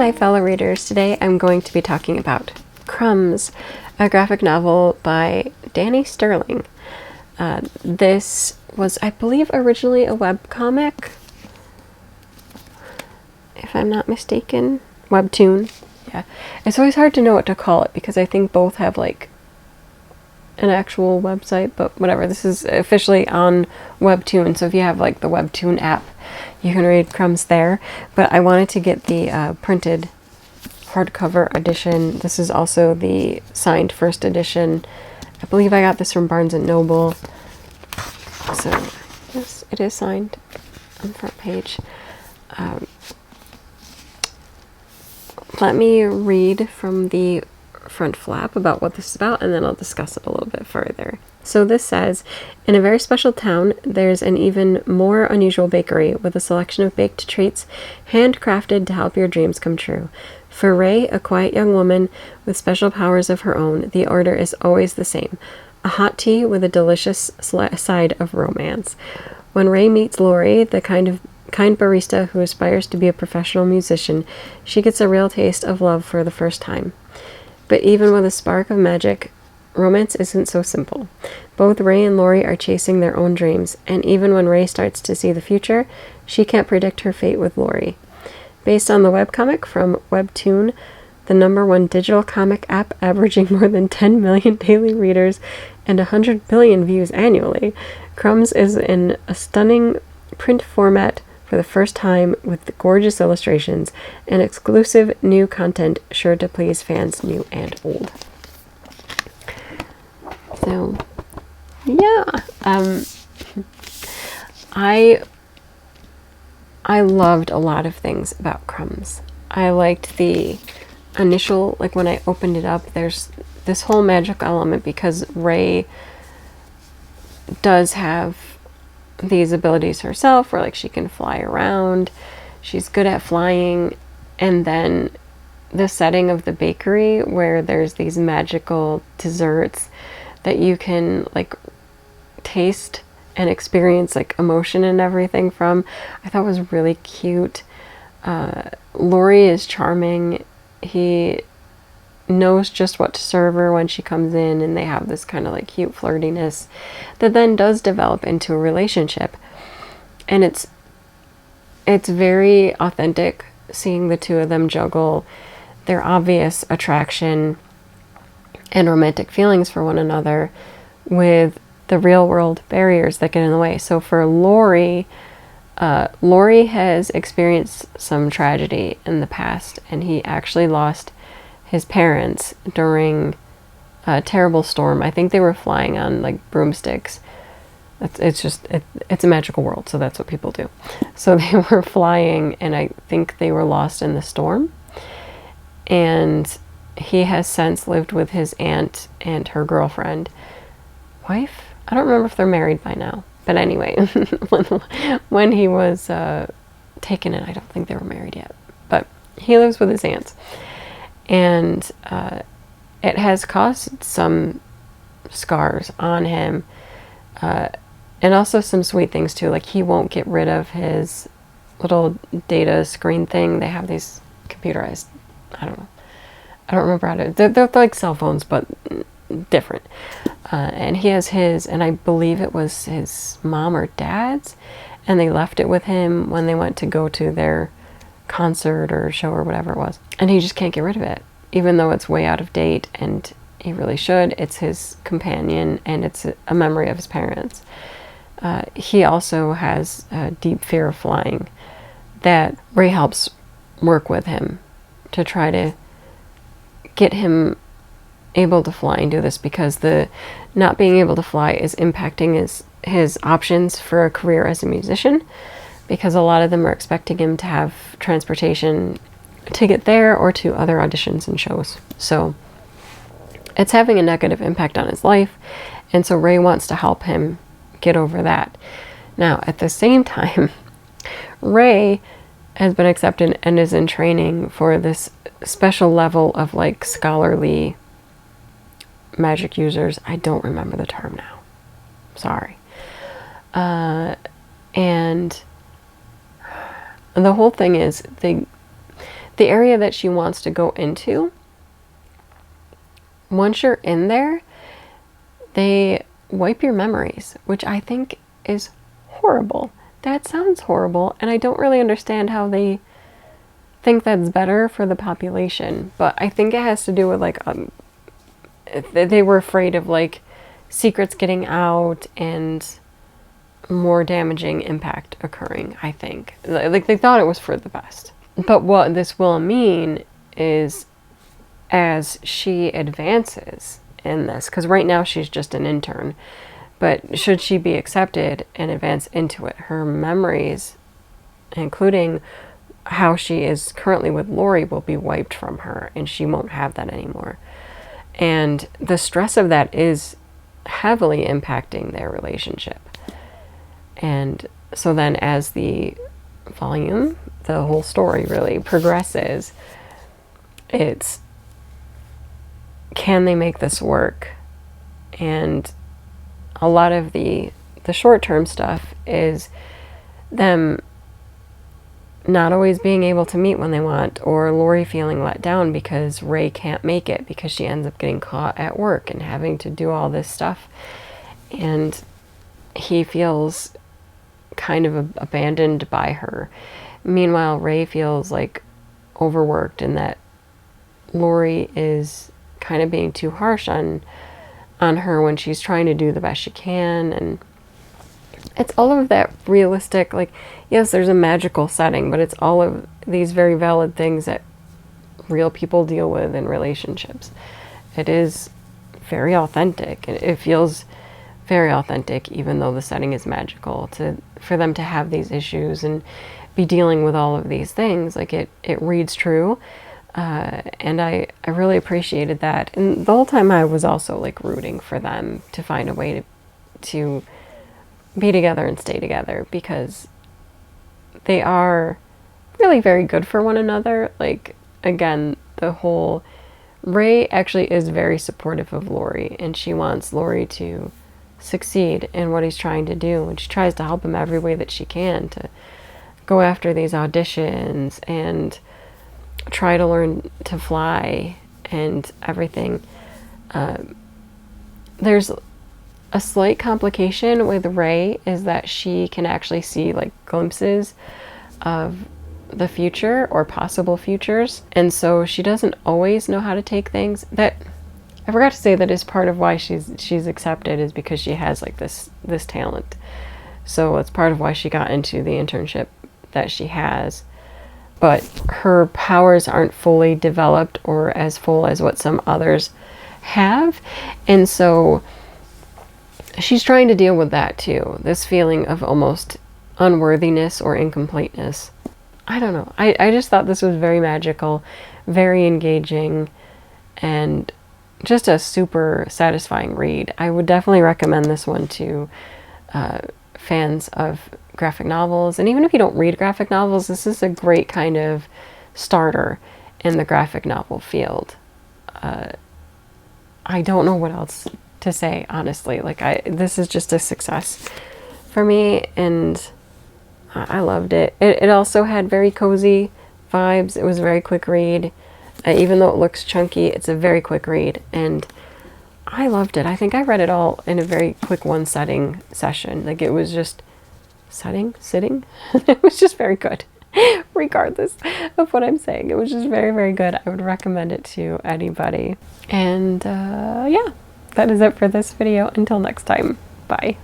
my fellow readers. Today I'm going to be talking about Crumbs, a graphic novel by Danny Sterling. This was, I believe, originally a webcomic, if I'm not mistaken. Webtoon. Yeah. It's always hard to know what to call it because I think both have like an actual website, but whatever. This is officially on Webtoon, so if you have like the Webtoon app, you can read Crumbs there. But I wanted to get the printed hardcover edition. This is also the signed first edition. I believe I got this from Barnes & Noble. So, yes, it is signed on the front page. Let me read from the front flap about what this is about, and then I'll discuss it a little bit further. So this says, in a very special town, there's an even more unusual bakery with a selection of baked treats handcrafted to help your dreams come true. For Ray, a quiet young woman with special powers of her own, the order is always the same: a hot tea with a delicious side of romance. When Ray meets Lori, the kind barista who aspires to be a professional musician, she gets a real taste of love for the first time. But even with a spark of magic, romance isn't so simple. Both Ray and Lori are chasing their own dreams, and even when Ray starts to see the future, she can't predict her fate with Lori. Based on the webcomic from Webtoon, the #1 digital comic app averaging more than 10 million daily readers and 100 billion views annually, Crumbs is in a stunning print format for the first time, with gorgeous illustrations and exclusive new content sure to please fans new and old. So, yeah. I loved a lot of things about Crumbs. I liked the initial, like when I opened it up, there's this whole magic element because Ray does have these abilities herself where like she can fly around, she's good at flying, and then the setting of the bakery where there's these magical desserts that you can like taste and experience like emotion and everything from, I thought was really cute. Lori is charming. He knows just what to serve her when she comes in, and they have this kind of like cute flirtiness that then does develop into a relationship. And it's very authentic seeing the two of them juggle their obvious attraction and romantic feelings for one another with the real world barriers that get in the way. So for Lori, Lori has experienced some tragedy in the past, and he actually lost his parents during a terrible storm. I think they were flying on like broomsticks. It's a magical world, so that's what people do. So they were flying, and I think they were lost in the storm. And he has since lived with his aunt and her girlfriend, wife. I don't remember if they're married by now, but anyway, when he was taken in, I don't think they were married yet. But he lives with his aunts. And it has caused some scars on him, and also some sweet things too. Like he won't get rid of his little data screen thing. They have these computerized, I don't remember how to, they're like cell phones, but different. And he has his, and I believe it was his mom or dad's, and they left it with him when they went to go to their concert or show or whatever it was, and he just can't get rid of it, even though it's way out of date and he really should. It's his companion, and it's a memory of his parents. He also has a deep fear of flying that Ray helps work with him to try to get him able to fly and do this, because the not being able to fly is impacting his options for a career as a musician, because a lot of them are expecting him to have transportation to get there or to other auditions and shows. So it's having a negative impact on his life, and so Ray wants to help him get over that. Now, at the same time, Ray has been accepted and is in training for this special level of like scholarly magic users. I don't remember the term now. Sorry. And the whole thing is the area that she wants to go into, once you're in there, they wipe your memories, which I think is horrible. That sounds horrible, and I don't really understand how they think that's better for the population, but I think it has to do with like they were afraid of like secrets getting out and more damaging impact occurring, I think. Like they thought it was for the best. But what this will mean is, as she advances in this, because right now she's just an intern, but should she be accepted and advance into it, her memories, including how she is currently with Lori, will be wiped from her, and she won't have that anymore. And the stress of that is heavily impacting their relationship. And so then as the volume, the whole story really progresses, it's, can they make this work? And a lot of the short-term stuff is them not always being able to meet when they want, or Lori feeling let down because Ray can't make it because she ends up getting caught at work and having to do all this stuff. And he feels kind of abandoned by her. Meanwhile, Ray feels like overworked, and that Lori is kind of being too harsh on her when she's trying to do the best she can. And it's all of that realistic, like, yes, there's a magical setting, but it's all of these very valid things that real people deal with in relationships. It is very authentic. It feels very authentic, even though the setting is magical, for them to have these issues and be dealing with all of these things. Like it reads true. And I really appreciated that. And the whole time I was also like rooting for them to find a way to be together and stay together, because they are really very good for one another. Like, again, the whole Ray actually is very supportive of Lori, and she wants Lori to succeed in what he's trying to do, and she tries to help him every way that she can to go after these auditions and try to learn to fly and everything. There's a slight complication with Ray, is that she can actually see like glimpses of the future or possible futures, and so she doesn't always know how to take things. That I forgot to say, that is part of why she's accepted, is because she has like this talent. So it's part of why she got into the internship that she has. But her powers aren't fully developed or as full as what some others have. And so she's trying to deal with that too. This feeling of almost unworthiness or incompleteness. I don't know. I just thought this was very magical, very engaging, and just a super satisfying read. I would definitely recommend this one to fans of graphic novels. And even if you don't read graphic novels, this is a great kind of starter in the graphic novel field. I don't know what else to say, honestly. Like, this is just a success for me, and I loved it. It also had very cozy vibes. It was a very quick read. Even though it looks chunky, it's a very quick read, and I loved it. I think I read it all in a very quick one-setting session. Like, it was just sitting. It was just very good, regardless of what I'm saying. It was just very, very good. I would recommend it to anybody. And yeah, that is it for this video. Until next time, bye.